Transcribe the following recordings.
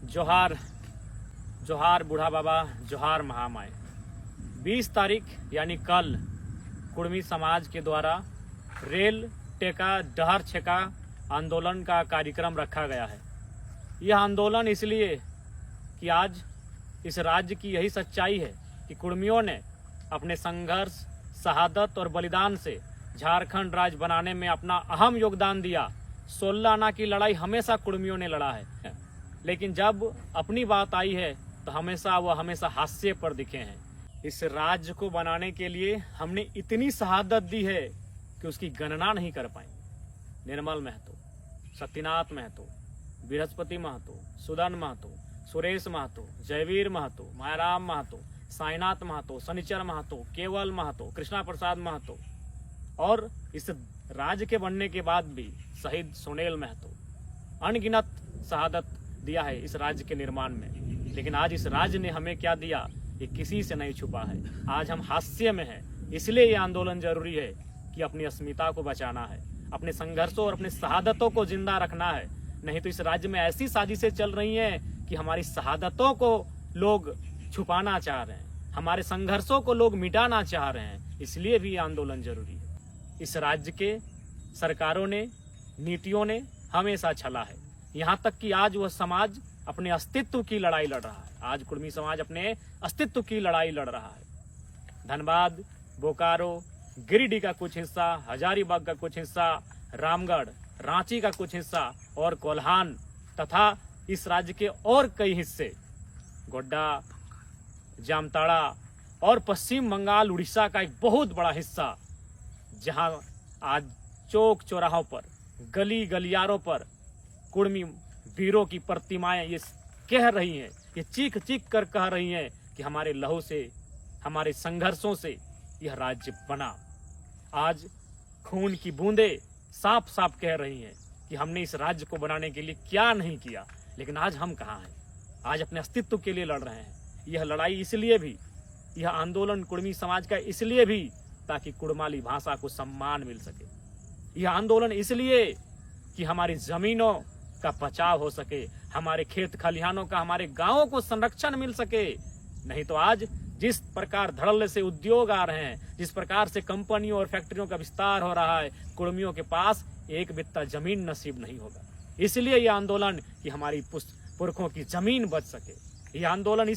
जोहार जोहार बूढ़ा बाबा, जोहार महामाए। 20 तारीख यानी कल कुर्मी समाज के द्वारा रेल टेका डहर छेका आंदोलन का कार्यक्रम रखा गया है। यह आंदोलन इसलिए कि आज इस राज्य की यही सच्चाई है कि कुर्मियों ने अपने संघर्ष, शहादत और बलिदान से झारखंड राज्य बनाने में अपना अहम योगदान दिया। 16 आना की लड़ाई हमेशा कुर्मियों ने लड़ा है, लेकिन जब अपनी बात आई है तो हमेशा हास्य पर दिखे हैं। इस राज्य को बनाने के लिए हमने इतनी शहादत दी है कि उसकी गणना नहीं कर पाए। निर्मल महतो, सत्यनाथ महतो, बृहस्पति महतो, सुदन महतो, सुरेश महतो, जयवीर महतो, मायाराम महतो, साईनाथ महतो, शनिचर महतो, केवल महतो, कृष्णा प्रसाद महतो और इस राज्य के बनने के बाद भी शहीद सोनेल महतो, अनगिनत शहादत दिया है इस राज्य के निर्माण में। लेकिन आज इस राज्य ने हमें क्या दिया, ये किसी से नहीं छुपा है। आज हम हास्य में हैं, इसलिए ये आंदोलन जरूरी है कि अपनी अस्मिता को बचाना है, अपने संघर्षों और अपने शहादतों को जिंदा रखना है। नहीं तो इस राज्य में ऐसी साजिशें चल रही हैं कि हमारी शहादतों को लोग छुपाना चाह रहे हैं, हमारे संघर्षों को लोग मिटाना चाह रहे हैं। इसलिए भी आंदोलन जरूरी है। इस राज्य के सरकारों ने, नीतियों ने हमेशा छला है, यहाँ तक कि आज वह समाज अपने अस्तित्व की लड़ाई लड़ रहा है। आज कुर्मी समाज अपने अस्तित्व की लड़ाई लड़ रहा है। धनबाद, बोकारो, गिरिडीह का कुछ हिस्सा, हजारीबाग का कुछ हिस्सा, रामगढ़, रांची का कुछ हिस्सा और कोल्हान तथा इस राज्य के और कई हिस्से, गोड्डा, जामताड़ा और पश्चिम बंगाल, उड़ीसा का एक बहुत बड़ा हिस्सा, जहां आज चौक चौराहों पर, गली गलियारों पर कुर्मी वीरों की प्रतिमाएं ये कह रही हैं, ये चीख चीख कर कह रही हैं कि हमारे लहू से, हमारे संघर्षों से यह राज्य बना। आज खून की बूंदें साफ साफ कह रही हैं कि हमने इस राज्य को बनाने के लिए क्या नहीं किया। लेकिन आज हम कहाँ हैं? आज अपने अस्तित्व के लिए लड़ रहे हैं। यह लड़ाई इसलिए भी, यह आंदोलन कुर्मी समाज का इसलिए भी ताकि कुड़माली भाषा को सम्मान मिल सके। यह आंदोलन इसलिए कि हमारी जमीनों का बचाव हो सके, हमारे खेत खलिहानों का, हमारे गांवों को संरक्षण मिल सके। नहीं तो आज जिस प्रकार धड़ल्ले से उद्योग आ रहे हैं, जिस प्रकार से कंपनियों और फैक्ट्रियों का विस्तार हो रहा है, कुर्मियों के पास एक बित्ता जमीन नसीब नहीं होगा। इसलिए यह आंदोलन कि हमारी पुरखों की जमीन बच सके। यह आंदोलन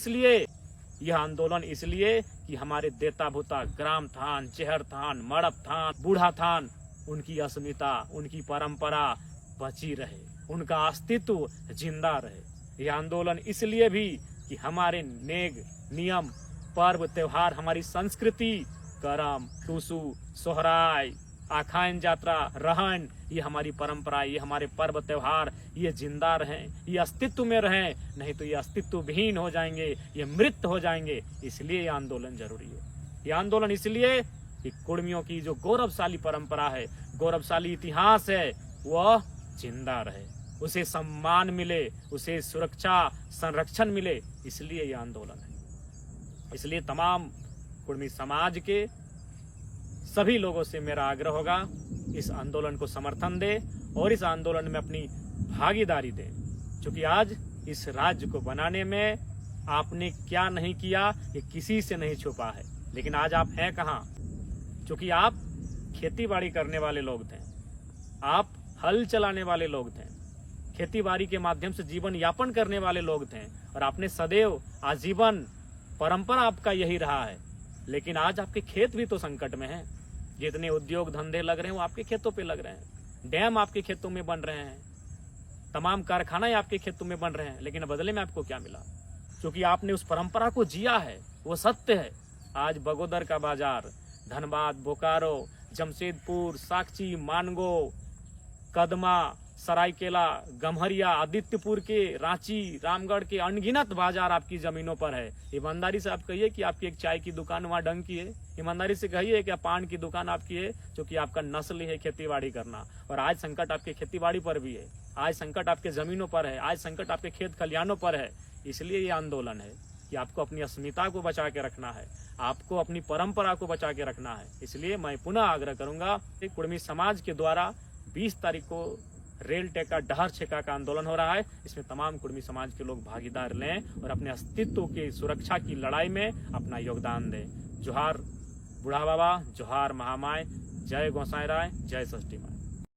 इसलिए कि हमारे देता भूता ग्राम थान, चेहर थान, मड़प थान, बूढ़ा थान, उनकी अस्मिता, उनकी परंपरा बची रहे, उनका अस्तित्व जिंदा रहे। यह आंदोलन इसलिए भी कि हमारे नेग, नियम, पर्व, त्योहार, हमारी संस्कृति, करम, टूसू, सोहराय, आखान यात्रा, रहन, ये हमारी परंपरा, ये हमारे पर्व त्योहार, ये जिंदा रहें, ये अस्तित्व में रहें। नहीं तो ये अस्तित्व विहीन हो जाएंगे, ये मृत हो जाएंगे। इसलिए ये आंदोलन जरूरी है। ये आंदोलन इसलिए कि कुर्मियों की जो गौरवशाली परंपरा है, गौरवशाली इतिहास है, वह जिंदा रहे, उसे सम्मान मिले, उसे सुरक्षा, संरक्षण मिले। इसलिए यह आंदोलन है। इसलिए तमाम कुर्मी समाज के सभी लोगों से मेरा आग्रह होगा, इस आंदोलन को समर्थन दे और इस आंदोलन में अपनी भागीदारी दे। क्योंकि आज इस राज्य को बनाने में आपने क्या नहीं किया, ये किसी से नहीं छुपा है। लेकिन आज आप हैं कहाँ? क्योंकि आप खेती बाड़ी करने वाले लोग थे, आप हल चलाने वाले लोग थे, खेती बाड़ी के माध्यम से जीवन यापन करने वाले लोग थे और आपने सदैव आजीवन परंपरा आपका यही रहा है। लेकिन आज आपके खेत भी तो संकट में हैं। जितने उद्योग धंधे लग रहे हैं वो आपके खेतों पे लग रहे हैं, डैम आपके खेतों में बन रहे हैं, तमाम कारखाने आपके खेतों में बन रहे हैं। लेकिन बदले में आपको क्या मिला? क्योंकि आपने उस परंपरा को जिया है, वो सत्य है। आज बगोदर का बाजार, धनबाद, बोकारो, जमशेदपुर, साकची, मानगो, कदमा, सरायकेला, गम्हरिया, आदित्यपुर के, रांची, रामगढ़ के अनगिनत बाजार आपकी जमीनों पर है। ईमानदारी से आप कहिए कि आपकी एक चाय की दुकान वहाँ डंग की है। ईमानदारी से कहिए कि पान की दुकान आपकी है, क्योंकि आपका नस्ल है खेतीबाड़ी करना। और आज संकट आपके खेतीबाड़ी पर भी है, आज संकट आपके जमीनों पर है, आज संकट आपके खेत खलिहानों पर है। इसलिए ये आंदोलन है कि आपको अपनी अस्मिता को बचा के रखना है, आपको अपनी परंपरा को बचा के रखना है। इसलिए मैं पुनः आग्रह करूंगा कि कुर्मी समाज के द्वारा 20 तारीख को रेल टेका डहर छेका का आंदोलन हो रहा है। इसमें तमाम कुर्मी समाज के लोग भागीदार लें और अपने अस्तित्व की सुरक्षा की लड़ाई में अपना योगदान दें। जोहार बूढ़ा बाबा, जोहार महामाय, जय गोसाई राय, जय षष्ठी माई।